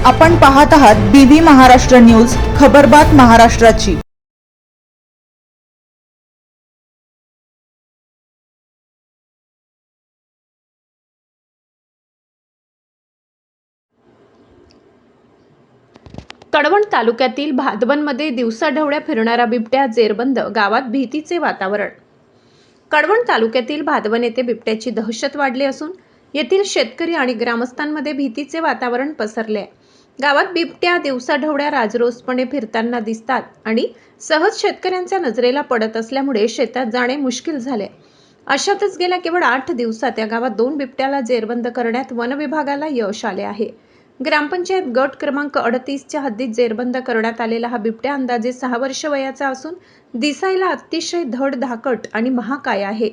आपण पाहत आहात बीबी महाराष्ट्र न्यूज, खबरबात महाराष्ट्राची। कडवण तालुक्यातील भादवनमध्ये दिवसाढवळ्या फिरणारा बिबट्या जेरबंद, गावात भीतीचे वातावरण। कडवण तालुक्यातील भादवन येथे बिबट्याची दहशत वाढली असून येथील शेतकरी आणि ग्रामस्थांमध्ये भीतीचे वातावरण पसरले आहे। गावात बिबट्या दिवसाढवळ्या राजरोसपणे फिरताना दिसतात आणि सहज शेतकऱ्यांच्या नजरेला पडत असल्यामुळे शेतात जाणे मुश्किल झाले। अशातच गेल्या केवळ 8 दिवसात या गावात 2 बिबट्याला जेरबंद करण्यात वन विभागाला यश आले आहे। ग्रामपंचायत गट क्रमांक 38च्या हद्दीत जेरबंद करण्यात आलेला हा बिबट्या अंदाजे 6 वर्ष वयाचा असून दिसायला अतिशय धड धाकट आणि महाकाय आहे।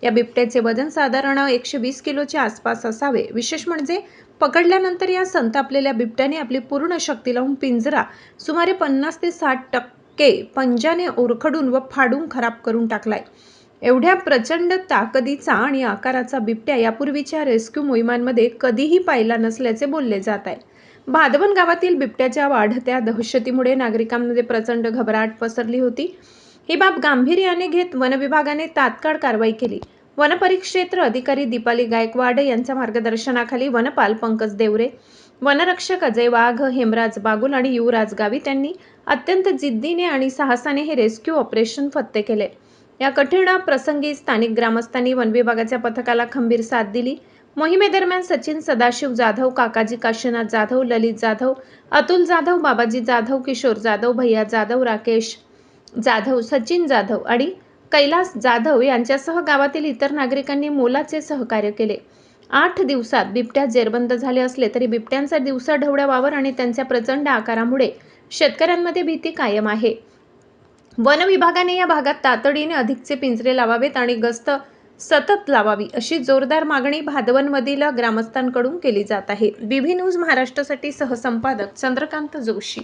या बिबट्याचे वजन साधारण 120 किलोच्या आसपास असावे। विशेष म्हणजे पकडल्यानंतर या संतापलेल्या बिबट्याने आपली पूर्ण शक्ती लावून पिंजरा सुमारे 50 ते 60% पंजाने ओरखडून व फाडून खराब करून टाकलाय। एवढ्या प्रचंड ताकदीचा आणि आकाराचा बिबट्या यापूर्वीच्या रेस्क्यू मोहिमांमध्ये कधीही पाहिला नसल्याचे बोलले जात आहे। भादवन गावातील बिबट्याच्या वाढत्या दहशतीमुळे नागरिकांमध्ये प्रचंड घबराट पसरली होती। ही बाब गांभीर्याने घेत वन विभागाने तात्काळ कारवाई केली। वन परिक्षेत्र अधिकारी दीपाली गायकवाड यांच्या मार्गदर्शनाखाली वनपाल पंकज देवरे, वनरक्षक अजय वाघ, हेमराज बागुल आणि युवराज गावित यांनी अत्यंत जिद्दीने आणि साहसाने हे रेस्क्यू ऑपरेशन फत्ते केले। या कठीण प्रसंगी स्थानिक ग्रामस्थांनी वन विभागाच्या पथकाला खंबीर साथ दिली। मोहिमेदरम्यान सचिन सदाशिव जाधव, काकाजी काशीनाथ जाधव, ललित जाधव, अतुल जाधव, बाबाजी जाधव, किशोर जाधव, भैया जाधव, राकेश जाधव, सचिन जाधव आणि कैलास जाधव यांच्यासह गावातील इतर नागरिकांनी मोलाचे सहकार्य केले। 8 दिवसात बिबट्या जेरबंद झाले असले तरी बिबट्यांचा दिवसाढवळ्या वावर आणि त्यांच्या प्रचंड आकारामुळे शेतकऱ्यांमध्ये भीती कायम आहे। वन विभागाने या भागात तातडीने अधिकचे पिंजरे लावावेत आणि गस्त सतत लावावी अशी जोरदार मागणी भादवनमधील ग्रामस्थांकडून केली जात आहे। बीबी न्यूज महाराष्ट्रासाठी सहसंपादक चंद्रकांत जोशी।